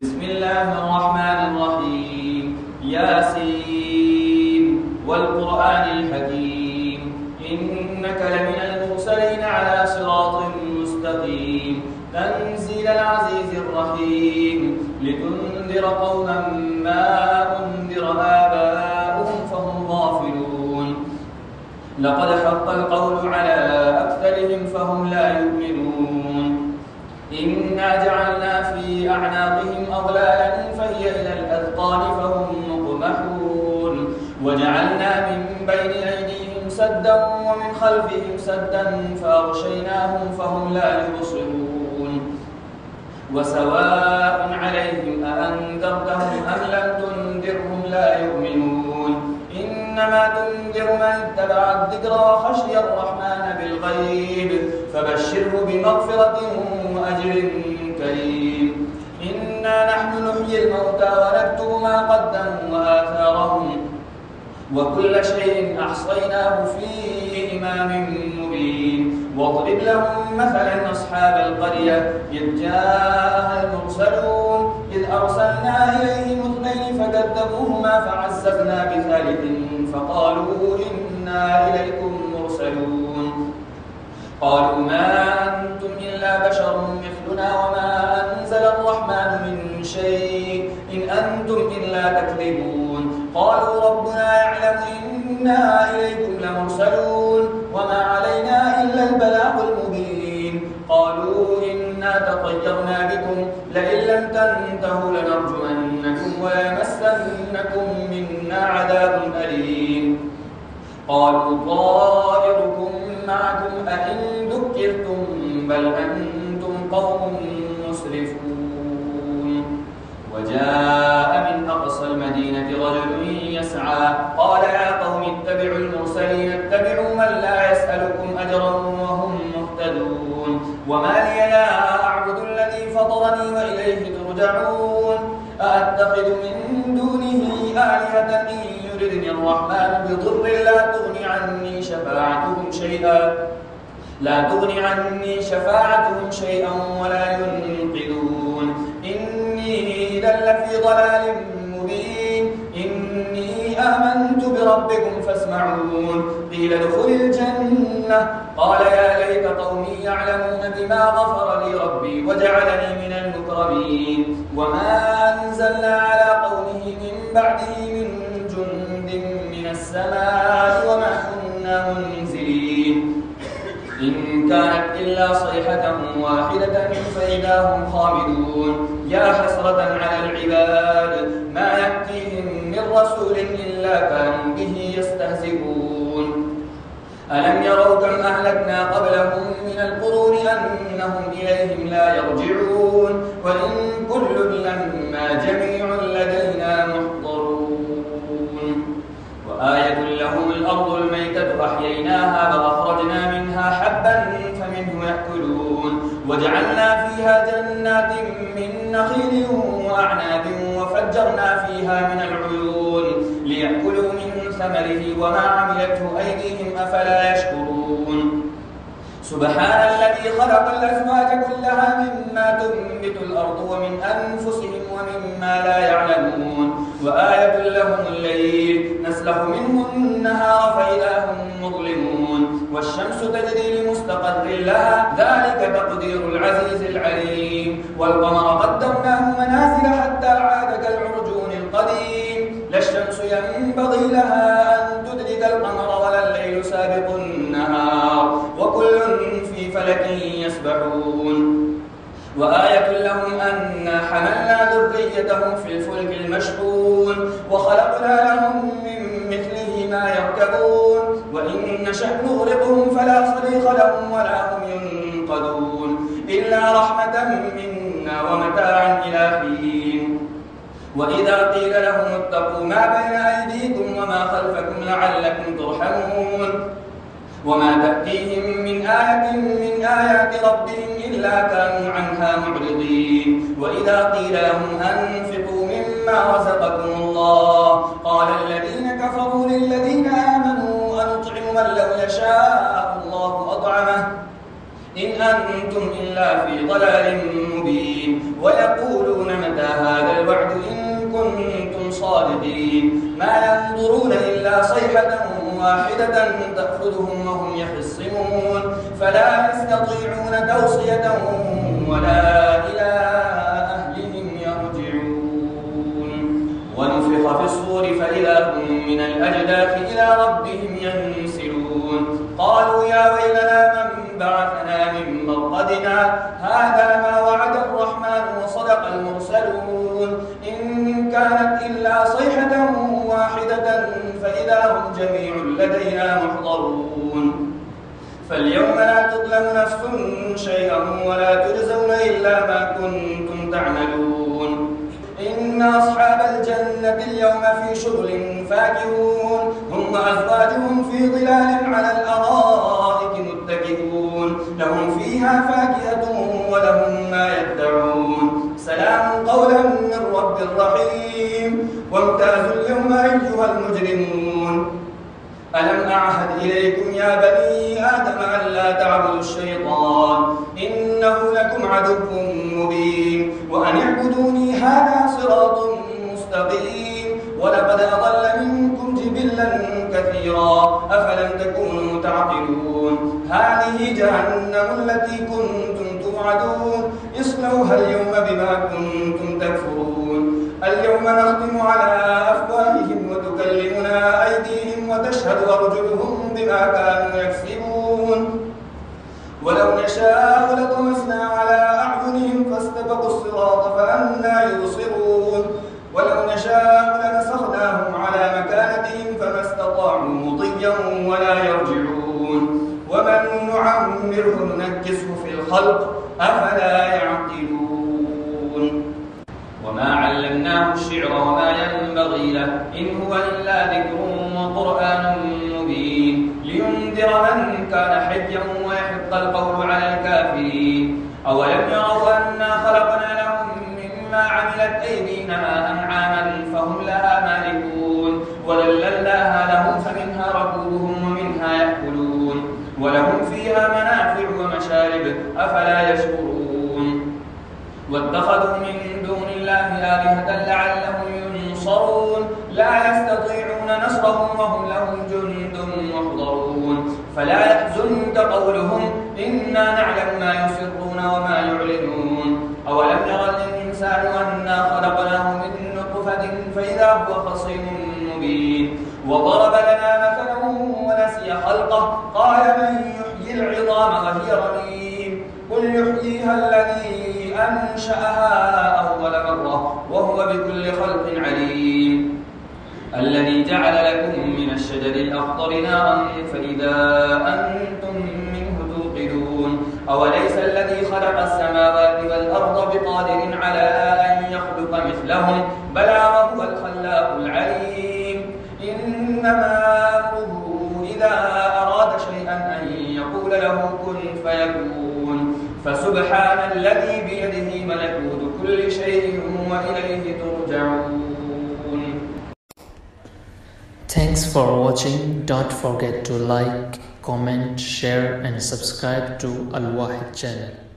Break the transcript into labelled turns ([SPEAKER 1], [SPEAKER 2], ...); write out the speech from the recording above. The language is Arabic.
[SPEAKER 1] بسم الله الرحمن الرحيم ياسين والقرآن الحكيم إنك لمن المرسلين على صراط مستقيم تنزيل العزيز الرحيم لتنذر قوما ما أنذر آباؤهم فهم غافلون لقد حق القول على أكثرهم فهم لا يؤمنون إنا جعلنا في أعناقهم أغلالا فهي إلى الأذقان فهم مقمحون وجعلنا من بين أيديهم سدا ومن خلفهم سدا فأغشيناهم فهم لا يبصرون وسواء عليهم أأنذرتهم أم لم تنذرهم لا يؤمنون إنما تنذر من اتبع الذكر وخشي الرحمن بالغيب فبشره بمغفرة وأجر كريم إنا نحن نحيي الموتى ونكتب ما قدموا وآثارهم وكل شيء أحصيناه في إمام مبين واضرب لهم مثلا أصحاب القرية إذ جاءها المرسلون إذ أرسلنا إليهم اثنين فكذبوهما فعززنا بثالث فقالوا إنا إليكم مرسلون قالوا ما أنتم إلا بشر مثلنا وما أنزل الرحمن من شيء إن أنتم إلا تكذبون قالوا ربنا يعلم إنا إليكم لمرسلون وما علينا إلا البلاغ المبين قالوا إنا تطيرنا بكم لئن لم تنتهوا لنرجمنكم وليمسنكم منا عذاب أليم قالوا طائركم معكم أئن ذكرتم بل أنتم قوم مسرفون وجاء من أقصى المدينة رجل يسعى قال يا قوم اتبعوا المرسلين اتبعوا من لا يسألكم أجرا وهم مهتدون وما لي لا أعبد الذي فطرني وإليه ترجعون أأتخذ من دونه آلهة إن يردني الرحمن بضر لا تغني عني شفاعتهم شيئا ولا ينقذون إني إذا لفي ضلال مبين إني آمنت بربكم فاسمعون قيل ادخل الجنة قال يا ليت قومي يعلمون بما غفر لي ربي وجعلني من المكرمين وما أنزلنا على قومه من بعده من جند من السماء وما كنا منزلين إن كانت إلا صيحة واحدة فإذا هم خامدون يا حسرة على العباد ما يأتيهم من رسول إلا كانوا به يستهزئون ألم يروا كم أهلكنا قبلهم من القرون أنهم إليهم لا يرجعون وإن كل لما جميع لدينا محضرون وآية لهم الأرض الميتة أحييناها وأخرجنا منها حبا فمنه يأكلون وجعلنا فيها جنات من نخيل وأعناب وفجرنا فيها من العيون ليأكلوا من ثمره وما عملته أيديهم أفلا يشكرون سبحان الذي خلق الأزواج كلها مما تنبت الأرض ومن أنفسهم ومما لا يعلمون وآية لهم الليل نسلخ منه النهار فإذا هم مظلمون والشمس تجري لمستقر لها ذلك تقدير العزيز العليم والقمر قدرناه منازل حتى عاد كالعرجون القديم لا الشمس ينبغي لها أن تدرك القمر ولا الليل سابق النهار وكل في فلك يسبحون وآية لهم أنا حملنا ذريتهم في الفلك المشحون وخلقنا لهم من مثله ما يركبون وإن نشأ نغرقهم فلا صريخ لهم ولا هم ينقذون إلا رحمة منا ومتاعا إلى حين وإذا قيل لهم اتقوا ما بين أيديكم وما خلفكم لعلكم ترحمون وما تأتيهم من آية من آيات ربهم إلا كانوا عنها معرضين وإذا قيل لهم أنفقوا مما رزقكم الله قال الذين كفروا للذين آمنوا أنطعم من لو يشاء الله أطعمه إن أنتم إلا في ضلال مبين ويقولون متى هذا خالدين ما ينظرون إلا صيحة واحدة تأخذهم وهم يخصمون فلا يستطيعون توصية ولا إلى أهلهم يرجعون ونفخ في الصور فإذا هم من الأجداث إلى ربهم ينسلون قالوا يا ويلنا من بعثنا من مرقدنا هذا ما وعد الرحمن وصدق المرسلون إن كانت إلا صيحة واحدة فإذا هم جميع لدينا محضرون فاليوم لا تظلم نفس شيئا ولا تجزون إلا ما كنتم تعملون إن أصحاب الجنة اليوم في شغل فاكهون هم وأزواجهم في ظلال على الأرائك متكئون لهم فيها فاكهة ولهم ما يدعون سلام قولا من رب رحيم وامتازوا اليوم أيها المجرمون ألم أعهد إليكم يا بني آدم أن لا تعبدوا الشيطان إنه لكم عدو مبين وأن اعبدوني هذا صراط مستقيم ولقد أضل منكم جبلا كثيرا أفلم تكونوا تعقلون هذه جهنم التي كنتم توعدون اصلوها اليوم بما كنتم تكفرون اليوم نختم على أفواههم وتكلمنا أيديهم وتشهد أرجلهم بما كانوا يكسبون ولو نشاء لطمسنا على أعينهم فاستبقوا الصراط فأنى يبصرون ولو نشاء لمسخناهم على مكانتهم فما استطاعوا مضيا ولا يرجعون ومن نعمره ننكسه في الخلق أفلا يعقلون وما علمناه الشعر وما ينبغي له إن هو إلا ذكر وقرآن مبين لينذر من كان حيا ويحق القول على الكافرين أولم يروا أنا خلقنا لهم مما عملت أيدينا أنعاما فهم لها مالكون وذللناها لهم فمنها ركوبهم ومنها يأكلون ولهم فيها منافع ومشارب أفلا يشكرون واتخذوا من دون الله آلهة لعلهم ينصرون لا يستطيعون نصرهم وهم لهم جند محضرون فلا يحزنك قولهم إنا نعلم ما يسرون وما يعلنون أولم يرى الإنسان أنا خلقناه من نطفة فإذا هو خصيم مبين وضرب لنا مثلا ونسي خلقه قال من يحيي العظام وهي رميم قل يحييها الذي أنشأها أول مرة وهو بكل خلق عليم الذي جعل لكم من الشجر الأخضر نارا فإذا أنتم منه توقدون أوليس الذي خلق السماوات والأرض بقادر على أن يخلق مثلهم بلى وهو الخلاق العليم إنما أمره إذا أراد شيئا أن يقول له كن فيكون فسبحان الذي بيده ملكوت كل شيء وإليه ترجعون.
[SPEAKER 2] Thanks for watching. Don't forget to like, comment, share and subscribe to Al Wahid channel.